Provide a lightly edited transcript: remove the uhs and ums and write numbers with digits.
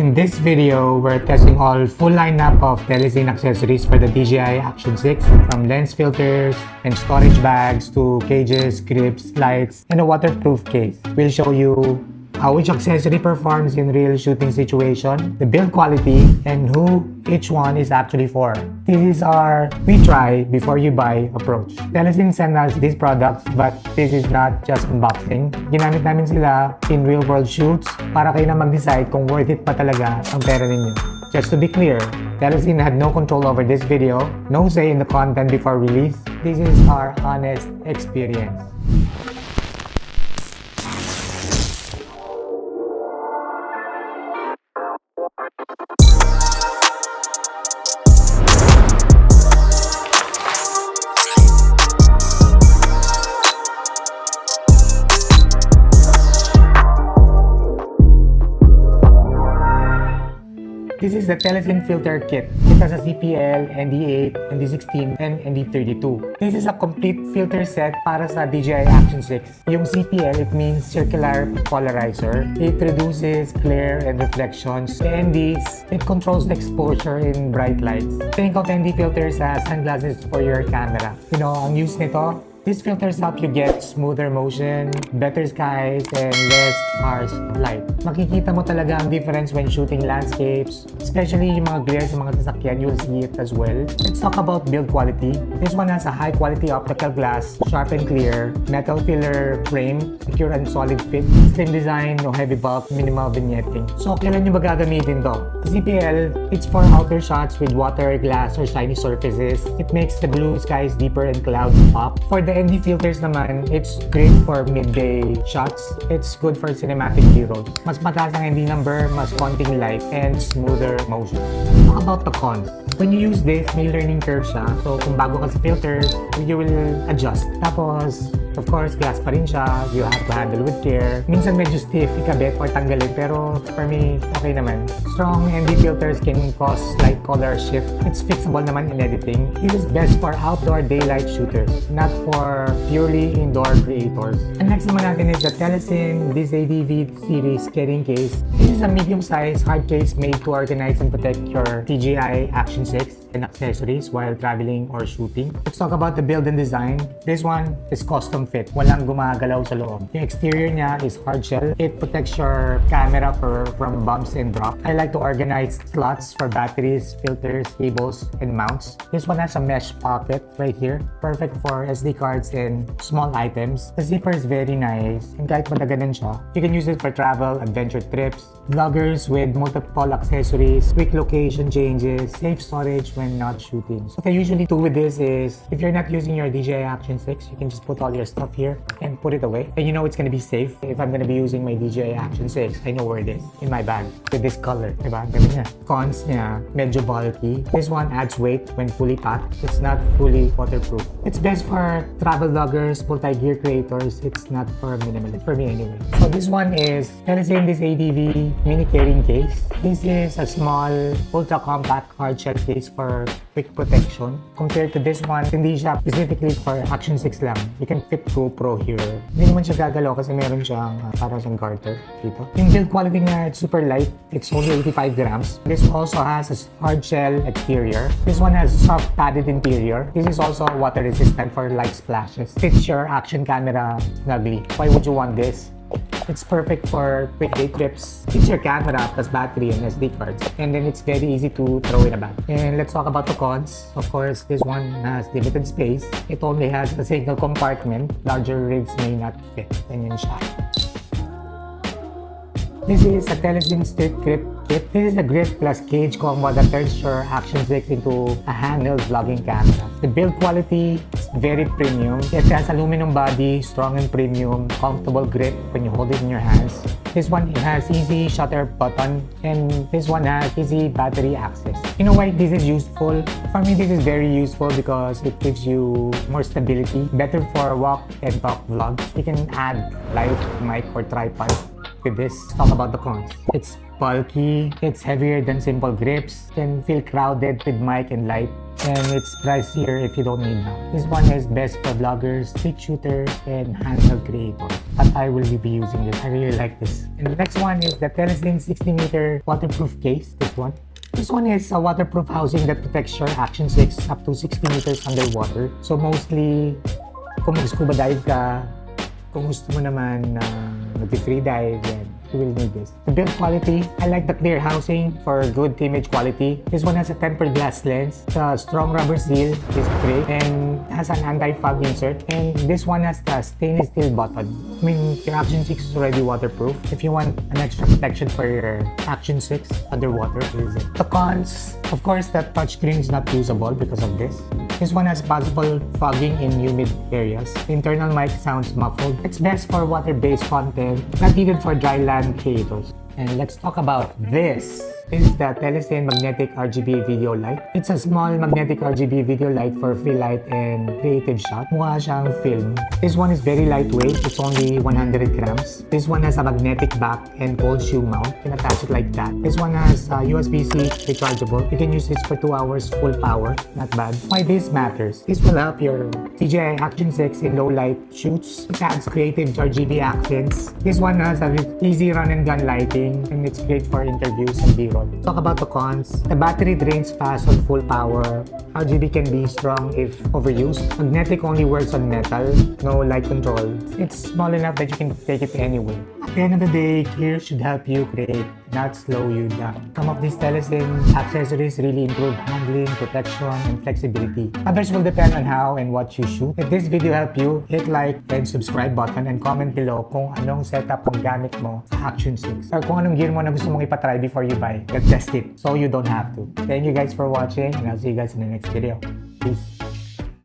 In this video, we're testing all full lineup of Telesin accessories for the DJI Action 6, from lens filters and storage bags to cages, grips, lights, and a waterproof case. We'll show you how each accessory performs in real shooting situation, the build quality, and who each one is actually for. This is our we try before you buy approach. Telesin sent us these products, but this is not just unboxing. Ginamit namin sila in real world shoots para kayo na mag-decide kung worth it pa talaga ang pera ninyo. Just to be clear, Telesin had no control over this video, no say in the content before release. This is our honest experience. This is the Telesin filter kit. It has a CPL, ND8, ND16, and ND32. This is a complete filter set para sa DJI Action 6. Yung CPL, it means circular polarizer. It reduces glare and reflections. The NDs, it controls the exposure in bright lights. Think of ND filters as sunglasses for your camera. You know, ang use nito, these filters help you get smoother motion, better skies, and less harsh light. Makikita mo talaga ang difference when shooting landscapes, especially yung mga glare sa mga sasakyan, you'll see it as well. Let's talk about build quality. This one has a high quality optical glass, sharp and clear, metal filler frame, secure and solid fit, slim design, no heavy bulk, minimal vignetting. So, kailan nyo ba gagamitin to? CPL, it's for outer shots with water, glass, or shiny surfaces. It makes the blue skies deeper and clouds pop. For the ND filters naman, it's great for midday shots. It's good for cinematic B-rolls. Mas mataas ang ND number, mas konting light, and smoother motion. Talk about the cons. When you use this, may learning curve siya. So, kung bago ka sa filters, you will adjust. Tapos, of course, glass pa rin siya. You have to handle with care. Minsan medyo stiff, ikabit or tanggalin. Pero for me, okay naman. Strong ND filters can cause slight color shift. It's fixable naman in editing. It is best for outdoor daylight shooters, not for purely indoor creators. And next naman natin is the Telesin DisAdv series carrying case. This is a medium-sized hard case made to organize and protect your DJI Action 6 and accessories while traveling or shooting. Let's talk about the build and design. This one is custom fit. Walang gumagalaw sa loob. Yung exterior niya is hard shell. It protects your camera from bumps and drops. I like to organize slots for batteries, filters, cables, and mounts. This one has a mesh pocket right here. Perfect for SD cards and small items. The zipper is very nice. And kahit madaganan siya, you can use it for travel, adventure trips, vloggers with multiple accessories, quick location changes, safe storage when not shooting. So what I usually do with this is, if you're not using your DJI Action 6, you can just put all your stuff here and put it away. And you know it's gonna be safe. If I'm gonna be using my DJI Action 6, I know where it is in my bag with this color. Diba? Ganun niya. Cons niya, medyo bulky. This one adds weight when fully packed. It's not fully waterproof. It's best for travel vloggers, multi-gear creators. It's not for minimalist, for me anyway. So this one is Telesin DisAdv mini carrying case. This is a small, ultra compact hard shell case for quick protection. Compared to this one, hindi siya specifically for Action 6 lang. You can fit GoPro here. Hindi naman siya gagalaw kasi meron siyang parang siyang garter dito. Yung build quality niya, it's super light. It's only 85 grams. This also has a hard shell exterior. This one has soft padded interior. This is also water resistant for light splashes. Fits your action camera snugly. Why would you want this? It's perfect for quick day trips. It's your camera plus battery and SD cards. And then it's very easy to throw in a bag. And let's talk about the cons. Of course, this one has limited space. It only has a single compartment. Larger rigs may not fit. Ganyan siya. This is a Telesin StreetGrip kit. This is a grip plus cage combo that turns your Action 6 into a handheld vlogging camera. The build quality is very premium. It has aluminum body, strong and premium, comfortable grip when you hold it in your hands. This one has easy shutter button, and this one has easy battery access. You know why this is useful? For me, this is very useful because it gives you more stability, better for walk and talk vlogs. You can add light, mic, or tripod with this. Let's talk about the cons. It's bulky, it's heavier than simple grips, can feel crowded with mic and light. and it's pricier if you don't need mount. This one is best for vloggers, street shooters, and handheld creators. But I will be using this. I really like this. And the next one is the Telesin 60-meter waterproof case. This one is a waterproof housing that protects your Action 6 up to 60 meters underwater. So mostly, kung mag-scuba dive ka, kung gusto mo naman mag-free dive, yan, you will need this. The build quality, I like the clear housing for good image quality. This one has a tempered glass lens. The strong rubber seal is great and has an anti-fog insert. And this one has the stainless steel button. I mean, your Action 6 is already waterproof. If you want an extra protection for your Action 6 underwater, use it. The cons, of course, that touchscreen is not usable because of this. This one has possible fogging in humid areas. The internal mic sounds muffled. It's best for water-based content, not needed for dry land creators. And let's talk about this. This is the Telesin Magnetic RGB Video Light. It's a small magnetic RGB video light for free light and creative shot. Mukha siyang film. This one is very lightweight. It's only 100 grams. This one has a magnetic back and cold shoe mount. You can attach it like that. This one has USB-C rechargeable. You can use this for 2 hours full power. Not bad. Why this matters? This will help your DJI Action 6 in low light shoots. It adds creative RGB accents. This one has a easy run and gun lighting, and it's great for interviews and B-roll. Talk about the cons. The battery drains fast on full power. RGB can be strong if overused. Magnetic only works on metal. No light control. It's small enough that you can take it anywhere. At the end of the day, gear should help you create, not slow you down. Some of these Telesin accessories really improve handling, protection, and flexibility. Others will depend on how and what you shoot. If this video helped you, hit like and subscribe button and comment below kung anong setup ang gamit mo sa Action 6 or kung anong gear mo na gusto mong ipatry before you buy. Get test it so you don't have to. Thank you guys for watching and I'll see you guys in the next video. Peace.